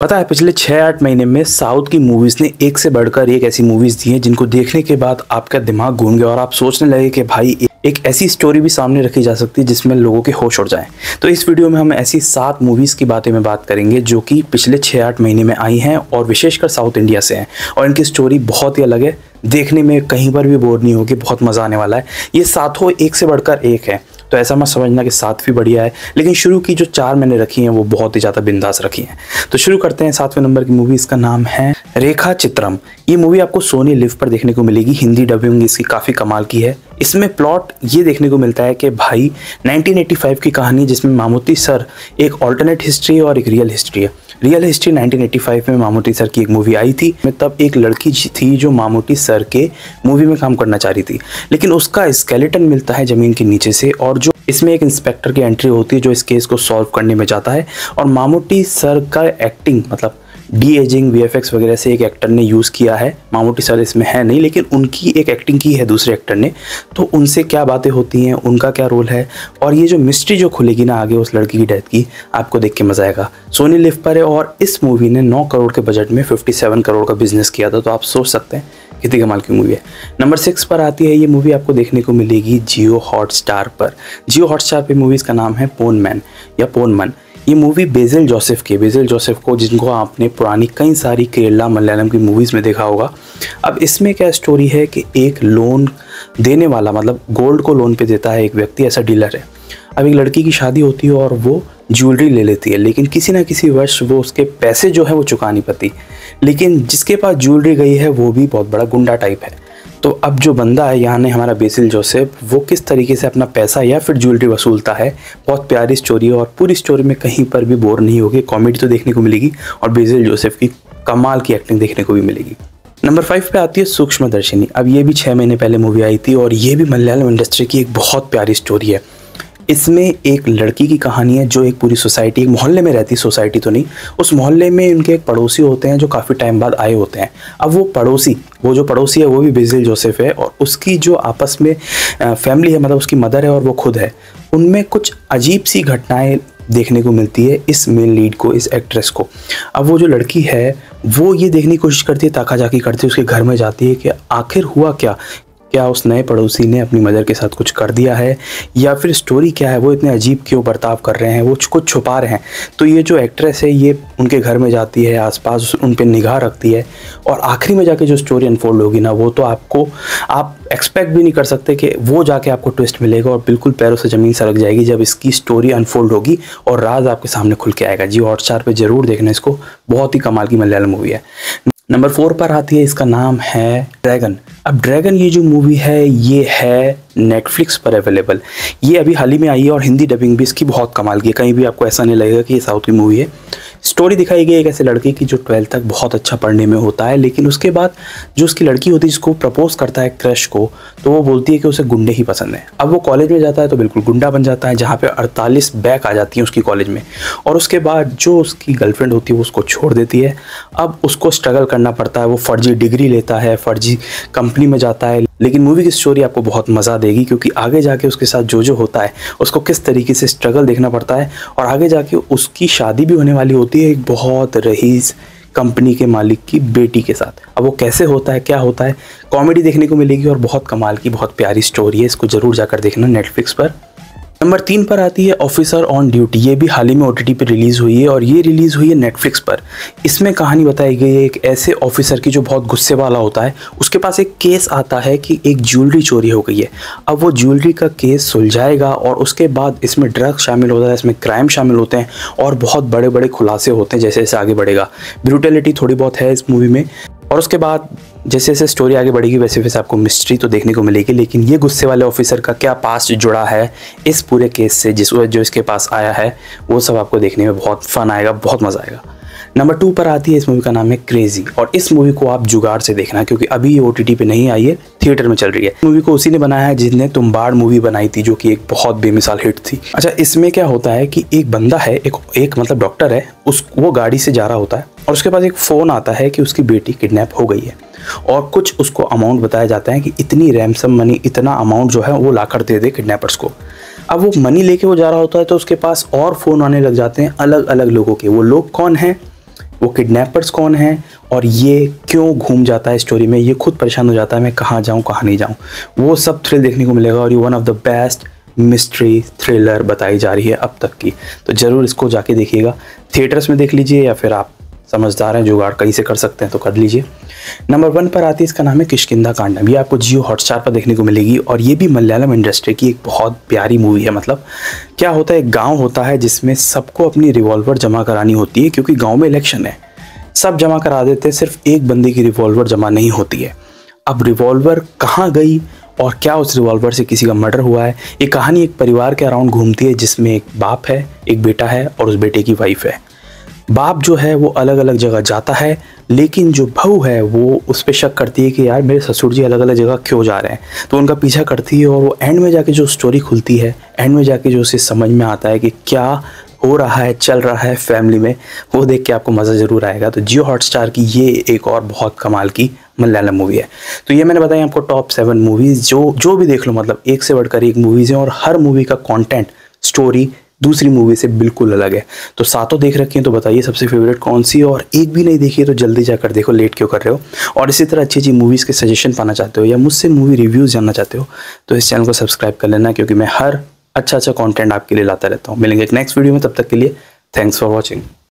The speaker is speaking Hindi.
पता है पिछले 6-8 महीने में साउथ की मूवीज़ ने एक से बढ़कर एक ऐसी मूवीज़ दी हैं जिनको देखने के बाद आपका दिमाग घूम गया और आप सोचने लगे कि भाई एक ऐसी स्टोरी भी सामने रखी जा सकती है जिसमें लोगों के होश उड़ जाएं। तो इस वीडियो में हम ऐसी 7 मूवीज़ की बातें में बात करेंगे जो कि पिछले 6-8 महीने में आई हैं और विशेषकर साउथ इंडिया से हैं और इनकी स्टोरी बहुत ही अलग है। देखने में कहीं पर भी बोर नहीं होगी, बहुत मज़ा आने वाला है। ये सातों एक से बढ़कर एक है, तो ऐसा मत समझना कि 7 भी बढ़िया है, लेकिन शुरू की जो 4 मैंने रखी हैं वो बहुत ही ज़्यादा बिंदास रखी हैं। तो शुरू करते हैं 7वें नंबर की मूवी। इसका नाम है रेखा चित्रम। ये मूवी आपको सोनी लिव पर देखने को मिलेगी। हिंदी डबिंग इसकी काफ़ी कमाल की है। इसमें प्लॉट ये देखने को मिलता है कि भाई 1985 की कहानी जिसमें मामूटी सर एक ऑल्टरनेट हिस्ट्री है और एक रियल हिस्ट्री है। रियल हिस्ट्री 1985 में मामूटी सर की एक मूवी आई थी। तब एक लड़की थी जो मामूटी सर के मूवी में काम करना चाह रही थी, लेकिन उसका स्केलेटन मिलता है ज़मीन के नीचे से और जो इसमें एक इंस्पेक्टर की एंट्री होती है जो इस केस को सॉल्व करने में जाता है। और मामूटी सर का एक्टिंग मतलब डी एजिंग वीएफएक्स वगैरह से एक एक्टर ने यूज़ किया है। मामूटी सर इसमें है नहीं, लेकिन उनकी एक एक्टिंग की है दूसरे एक्टर ने। तो उनसे क्या बातें होती हैं, उनका क्या रोल है और ये जो मिस्ट्री जो खुलेगी ना आगे उस लड़की की डेथ की, आपको देख के मज़ा आएगा। सोनी लिव पर है और इस मूवी ने 9 करोड़ के बजट में 57 करोड़ का बिजनेस किया था, तो आप सोच सकते हैं कितनी कमाल की मूवी है। नंबर 6 पर आती है ये मूवी, आपको देखने को मिलेगी जियो हॉटस्टार पर। जियो हॉटस्टार पे मूवी का नाम है पोन मैन या पोन मन। ये मूवी बेसिल जोसेफ को जिनको आपने पुरानी कई सारी केरला मलयालम की मूवीज़ में देखा होगा। अब इसमें क्या स्टोरी है कि एक लोन देने वाला मतलब गोल्ड को लोन पे देता है एक व्यक्ति, ऐसा डीलर है। अब एक लड़की की शादी होती है और वो ज्वेलरी ले लेती है, लेकिन किसी ना किसी वर्ष वो उसके पैसे जो है वो चुका नहीं पाती। लेकिन जिसके पास ज्वेलरी गई है वो भी बहुत बड़ा गुंडा टाइप है। तो अब जो बंदा है यहाँ ने हमारा बेसिल जोसेफ, वो किस तरीके से अपना पैसा या फिर ज्वेलरी वसूलता है। बहुत प्यारी स्टोरी है और पूरी स्टोरी में कहीं पर भी बोर नहीं होगी। कॉमेडी तो देखने को मिलेगी और बेसिल जोसेफ की कमाल की एक्टिंग देखने को भी मिलेगी। नंबर 5 पे आती है सूक्ष्मदर्शिनी। अब ये भी 6 महीने पहले मूवी आई थी और ये भी मलयालम इंडस्ट्री की एक बहुत प्यारी स्टोरी है। इसमें एक लड़की की कहानी है जो एक पूरी सोसाइटी, एक मोहल्ले में रहती, सोसाइटी तो नहीं, उस मोहल्ले में उनके एक पड़ोसी होते हैं जो काफ़ी टाइम बाद आए होते हैं। अब वो जो पड़ोसी है वो भी बेसिल जोसेफ है और उसकी जो आपस में फैमिली है, मतलब उसकी मदर है और वो खुद है, उनमें कुछ अजीब सी घटनाएं देखने को मिलती है इस मेन लीड को, इस एक्ट्रेस को। अब वो जो लड़की है वो ये देखने की कोशिश करती है, ताका-झाकी करती है, उसके घर में जाती है कि आखिर हुआ क्या उस नए पड़ोसी ने अपनी मदर के साथ कुछ कर दिया है या फिर स्टोरी क्या है, वो इतने अजीब क्यों बर्ताव कर रहे हैं, वो कुछ छुपा रहे हैं। तो ये जो एक्ट्रेस है ये उनके घर में जाती है, आसपास उन पे निगाह रखती है और आखिरी में जाके जो स्टोरी अनफोल्ड होगी ना, वो तो आप एक्सपेक्ट भी नहीं कर सकते कि वो जाके आपको ट्विस्ट मिलेगा और बिल्कुल पैरों से ज़मीन सरक जाएगी जब इसकी स्टोरी अनफोल्ड होगी और राज आपके सामने खुल के आएगा। जियो हॉटस्टार पे ज़रूर देखना इसको, बहुत ही कमाल की मलयालम मूवी है। नंबर 4 पर आती है, इसका नाम है ड्रैगन। अब ड्रैगन ये जो मूवी है ये है नेटफ्लिक्स पर अवेलेबल। ये अभी हाल ही में आई है और हिंदी डबिंग भी इसकी बहुत कमाल की है। कहीं भी आपको ऐसा नहीं लगेगा कि ये साउथ की मूवी है। स्टोरी दिखाई गई एक ऐसे लड़के की जो 12th तक बहुत अच्छा पढ़ने में होता है, लेकिन उसके बाद जो उसकी लड़की होती है जिसको प्रपोज करता है क्रश को, तो वो बोलती है कि उसे गुंडे ही पसंद है। अब वो कॉलेज में जाता है तो बिल्कुल गुंडा बन जाता है, जहाँ पे 48 बैक आ जाती हैं उसकी कॉलेज में। और उसके बाद जो उसकी गर्लफ्रेंड होती है वो उसको छोड़ देती है। अब उसको स्ट्रगल करना पड़ता है, वो फर्जी डिग्री लेता है, फर्जी कंपनी में जाता है। लेकिन मूवी की स्टोरी आपको बहुत मज़ा देगी क्योंकि आगे जाके उसके साथ जो होता है उसको किस तरीके से स्ट्रगल देखना पड़ता है और आगे जाके उसकी शादी भी होने वाली होती है एक बहुत रईस कंपनी के मालिक की बेटी के साथ। अब वो कैसे होता है, क्या होता है, कॉमेडी देखने को मिलेगी और बहुत कमाल की बहुत प्यारी स्टोरी है। इसको ज़रूर जाकर देखना नेटफ्लिक्स पर। नंबर 3 पर आती है ऑफिसर ऑन ड्यूटी। ये भी हाल ही में OTT पे रिलीज़ हुई है और ये रिलीज़ हुई है नेटफ्लिक्स पर। इसमें कहानी बताई गई है एक ऐसे ऑफिसर की जो बहुत गुस्से वाला होता है। उसके पास एक केस आता है कि एक ज्वेलरी चोरी हो गई है। अब वो ज्वेलरी का केस सुलझाएगा और उसके बाद इसमें ड्रग्स शामिल होता है, इसमें क्राइम शामिल होते हैं और बहुत बड़े बड़े खुलासे होते हैं जैसे जैसे आगे बढ़ेगा। ब्रूटैलिटी थोड़ी बहुत है इस मूवी में और उसके बाद जैसे जैसे स्टोरी आगे बढ़ेगी वैसे वैसे आपको मिस्ट्री तो देखने को मिलेगी। लेकिन ये गुस्से वाले ऑफिसर का क्या पास्ट जुड़ा है इस पूरे केस से जो इसके पास आया है, वो सब आपको देखने में बहुत फन आएगा, बहुत मज़ा आएगा। नंबर 2 पर आती है, इस मूवी का नाम है क्रेजी और इस मूवी को आप जुगाड़ से देखना क्योंकि अभी ये OTT पे नहीं आई है, थिएटर में चल रही है। मूवी को उसी ने बनाया है जिसने तुम्बाड़ मूवी बनाई थी जो कि एक बहुत बेमिसाल हिट थी। अच्छा, इसमें क्या होता है कि एक बंदा है, एक मतलब डॉक्टर है, वो गाड़ी से जा रहा होता है और उसके पास एक फ़ोन आता है कि उसकी बेटी किडनैप हो गई है और कुछ उसको अमाउंट बताया जाता है कि इतनी रैंसम मनी, इतना अमाउंट जो है वो लाकर दे दे किडनैपर्स को। अब वो मनी लेके वो जा रहा होता है तो उसके पास और फ़ोन आने लग जाते हैं अलग अलग लोगों के। वो लोग कौन हैं? वो किडनैपर्स कौन हैं और ये क्यों घूम जाता है स्टोरी में, ये खुद परेशान हो जाता है मैं कहाँ जाऊँ कहाँ नहीं जाऊँ, वो सब थ्रिल देखने को मिलेगा। और ये one of the best mystery thriller बताई जा रही है अब तक की, तो ज़रूर इसको जाके देखिएगा। थिएटर्स में देख लीजिए या फिर आप समझदार हैं जुगाड़ कहीं से कर सकते हैं तो कर लीजिए। नंबर 1 पर आती है, इसका नाम है किष्किंधा कांडम। ये आपको जियो हॉटस्टार पर देखने को मिलेगी और ये भी मलयालम इंडस्ट्री की एक बहुत प्यारी मूवी है। मतलब क्या होता है, एक गांव होता है जिसमें सबको अपनी रिवॉल्वर जमा करानी होती है क्योंकि गांव में इलेक्शन है, सब जमा करा देते हैं, सिर्फ एक बंदे की रिवॉल्वर जमा नहीं होती है। अब रिवॉल्वर कहाँ गई और क्या उस रिवॉल्वर से किसी का मर्डर हुआ है, ये कहानी एक परिवार के अराउंड घूमती है जिसमें एक बाप है, एक बेटा है और उस बेटे की वाइफ है। बाप जो है वो अलग अलग जगह जाता है, लेकिन जो बहू है वो उस पर शक करती है कि यार मेरे ससुर जी अलग अलग जगह क्यों जा रहे हैं, तो उनका पीछा करती है। और वो एंड में जाके जो स्टोरी खुलती है, एंड में जाके जो उसे समझ में आता है कि क्या हो रहा है, चल रहा है फैमिली में, वो देख के आपको मज़ा ज़रूर आएगा। तो जियो हॉटस्टार की ये एक और बहुत कमाल की मलयालम मूवी है। तो ये मैंने बताया आपको टॉप 7 मूवीज़, जो भी देख लो, मतलब एक से बढ़कर एक मूवीज़ हैं और हर मूवी का कंटेंट, स्टोरी दूसरी मूवी से बिल्कुल अलग है। तो सातों देख रखी हैं, तो बताइए सबसे फेवरेट कौन सी, और एक भी नहीं देखी है तो जल्दी जाकर देखो, लेट क्यों कर रहे हो। और इसी तरह अच्छी अच्छी मूवीज़ के सजेशन पाना चाहते हो या मुझसे मूवी रिव्यूज़ जानना चाहते हो तो इस चैनल को सब्सक्राइब कर लेना, क्योंकि मैं हर अच्छा कंटेंट आपके लिए लाता रहता हूँ। मिलेंगे एक नेक्स्ट वीडियो में, तब तक के लिए थैंक्स फॉर वॉचिंग।